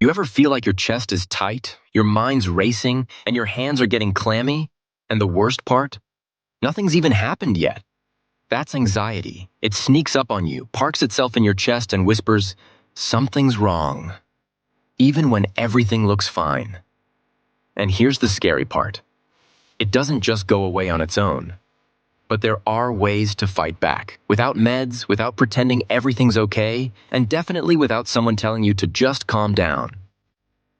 You ever feel like your chest is tight, your mind's racing, and your hands are getting clammy? And the worst part? Nothing's even happened yet. That's anxiety. It sneaks up on you, parks itself in your chest, and whispers, "Something's wrong," even when everything looks fine. And here's the scary part. It doesn't just go away on its own. But there are ways to fight back, without meds, without pretending everything's okay, and definitely without someone telling you to just calm down.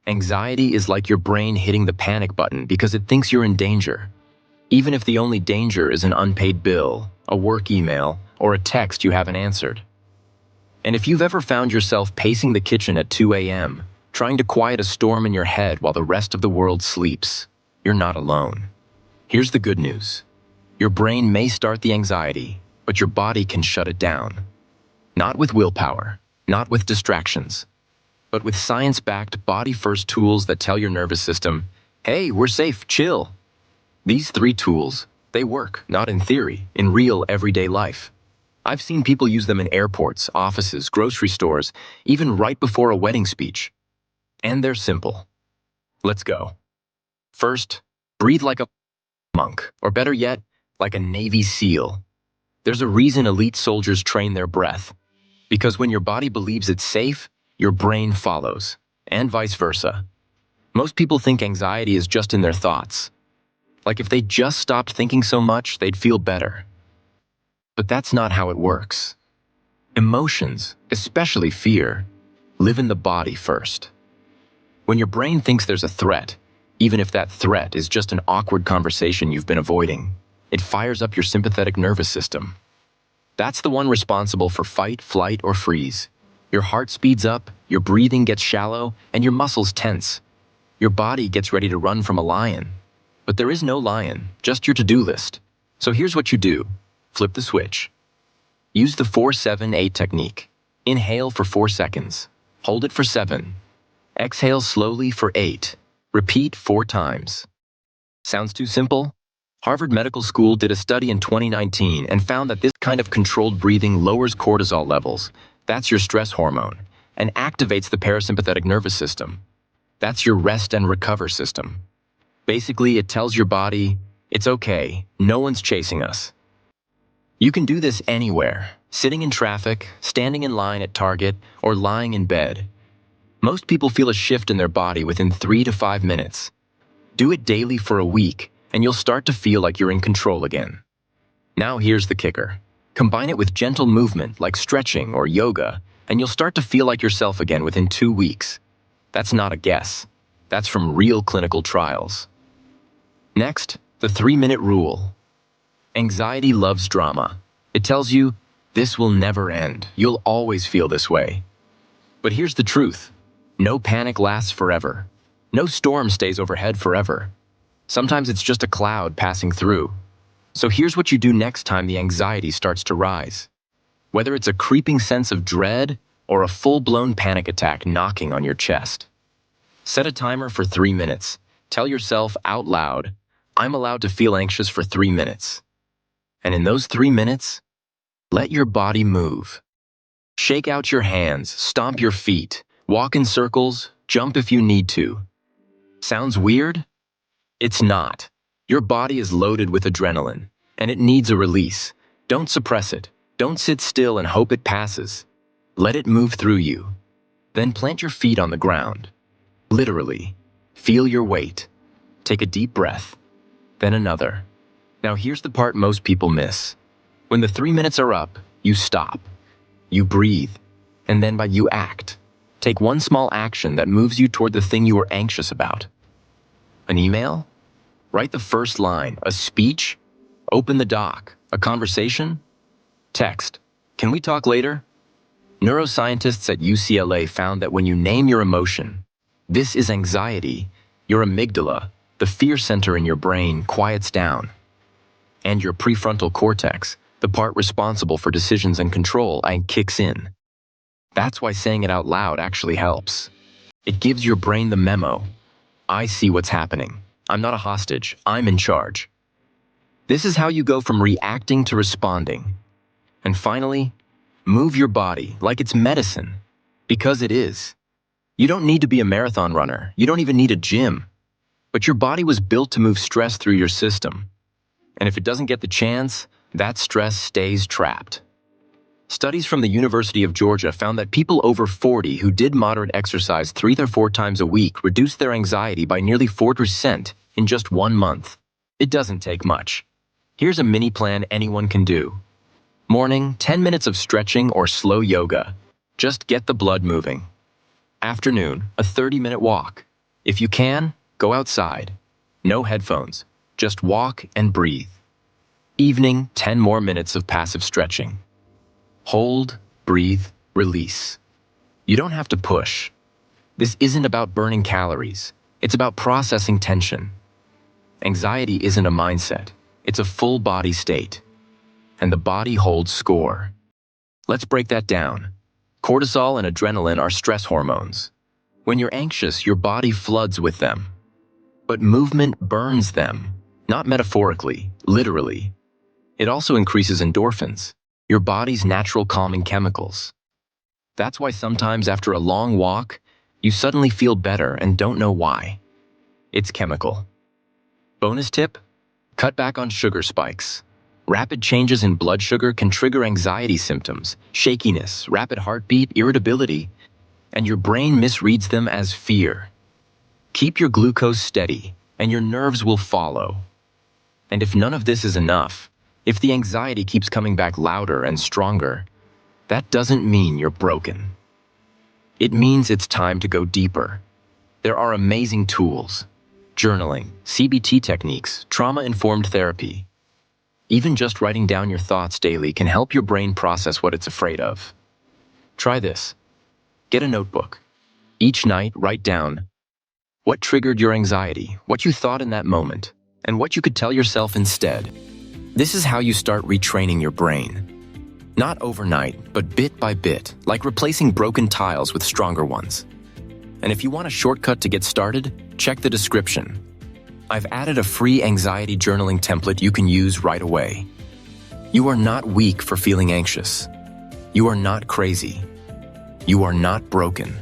Anxiety is like your brain hitting the panic button because it thinks you're in danger, even if the only danger is an unpaid bill, a work email, or a text you haven't answered. And if you've ever found yourself pacing the kitchen at 2 a.m., trying to quiet a storm in your head while the rest of the world sleeps, you're not alone. Here's the good news. Your brain may start the anxiety, but your body can shut it down. Not with willpower, not with distractions, but with science-backed body-first tools that tell your nervous system, "Hey, we're safe, chill." These three tools, they work, not in theory, in real everyday life. I've seen people use them in airports, offices, grocery stores, even right before a wedding speech. And they're simple. Let's go. First, breathe like a monk, or better yet, like a Navy SEAL. There's a reason elite soldiers train their breath. Because when your body believes it's safe, your brain follows, and vice versa. Most people think anxiety is just in their thoughts. Like if they just stopped thinking so much, they'd feel better. But that's not how it works. Emotions, especially fear, live in the body first. When your brain thinks there's a threat, even if that threat is just an awkward conversation you've been avoiding, it fires up your sympathetic nervous system. That's the one responsible for fight, flight, or freeze. Your heart speeds up, your breathing gets shallow, and your muscles tense. Your body gets ready to run from a lion. But there is no lion, just your to-do list. So here's what you do. Flip the switch. Use the 4-7-8 technique. Inhale for 4 seconds. Hold it for 7. Exhale slowly for 8. Repeat 4 times. Sounds too simple? Harvard Medical School did a study in 2019 and found that this kind of controlled breathing lowers cortisol levels, that's your stress hormone, and activates the parasympathetic nervous system. That's your rest and recover system. Basically, it tells your body, it's okay, no one's chasing us. You can do this anywhere, sitting in traffic, standing in line at Target, or lying in bed. Most people feel a shift in their body within 3 to 5 minutes. Do it daily for a week, and you'll start to feel like you're in control again. Now here's the kicker. Combine it with gentle movement like stretching or yoga, and you'll start to feel like yourself again within 2 weeks. That's not a guess. That's from real clinical trials. Next, the 3-minute rule. Anxiety loves drama. It tells you, this will never end. You'll always feel this way. But here's the truth. No panic lasts forever. No storm stays overhead forever. Sometimes it's just a cloud passing through. So here's what you do next time the anxiety starts to rise. Whether it's a creeping sense of dread or a full-blown panic attack knocking on your chest. Set a timer for 3 minutes. Tell yourself out loud, I'm allowed to feel anxious for 3 minutes. And in those 3 minutes, let your body move. Shake out your hands, stomp your feet, walk in circles, jump if you need to. Sounds weird? It's not. Your body is loaded with adrenaline, and it needs a release. Don't suppress it. Don't sit still and hope it passes. Let it move through you. Then plant your feet on the ground. Literally. Feel your weight. Take a deep breath. Then another. Now here's the part most people miss. When the 3 minutes are up, you stop. You breathe. And then you act. Take one small action that moves you toward the thing you were anxious about. An email? Write the first line. A speech? Open the doc. A conversation? Text. Can we talk later? Neuroscientists at UCLA found that when you name your emotion, this is anxiety, your amygdala, the fear center in your brain, quiets down. And your prefrontal cortex, the part responsible for decisions and control, kicks in. That's why saying it out loud actually helps. It gives your brain the memo. I see what's happening. I'm not a hostage. I'm in charge. This is how you go from reacting to responding. And finally, move your body like it's medicine. Because it is. You don't need to be a marathon runner. You don't even need a gym. But your body was built to move stress through your system. And if it doesn't get the chance, that stress stays trapped. Studies from the University of Georgia found that people over 40 who did moderate exercise 3 or 4 times a week reduced their anxiety by nearly 4% in just 1 month. It doesn't take much. Here's a mini plan anyone can do. Morning, 10 minutes of stretching or slow yoga. Just get the blood moving. Afternoon, a 30-minute walk. If you can, go outside. No headphones. Just walk and breathe. Evening, 10 more minutes of passive stretching. Hold, breathe, release. You don't have to push. This isn't about burning calories. It's about processing tension. Anxiety isn't a mindset. It's a full body state. And the body holds score. Let's break that down. Cortisol and adrenaline are stress hormones. When you're anxious, your body floods with them. But movement burns them, not metaphorically, literally. It also increases endorphins, your body's natural calming chemicals. That's why sometimes after a long walk, you suddenly feel better and don't know why. It's chemical. Bonus tip: cut back on sugar spikes. Rapid changes in blood sugar can trigger anxiety symptoms, shakiness, rapid heartbeat, irritability, and your brain misreads them as fear. Keep your glucose steady, and your nerves will follow. And if none of this is enough, if the anxiety keeps coming back louder and stronger, that doesn't mean you're broken. It means it's time to go deeper. There are amazing tools: journaling, CBT techniques, trauma-informed therapy. Even just writing down your thoughts daily can help your brain process what it's afraid of. Try this. Get a notebook. Each night, write down what triggered your anxiety, what you thought in that moment, and what you could tell yourself instead. This is how you start retraining your brain. Not overnight, but bit by bit, like replacing broken tiles with stronger ones. And if you want a shortcut to get started, check the description. I've added a free anxiety journaling template you can use right away. You are not weak for feeling anxious. You are not crazy. You are not broken.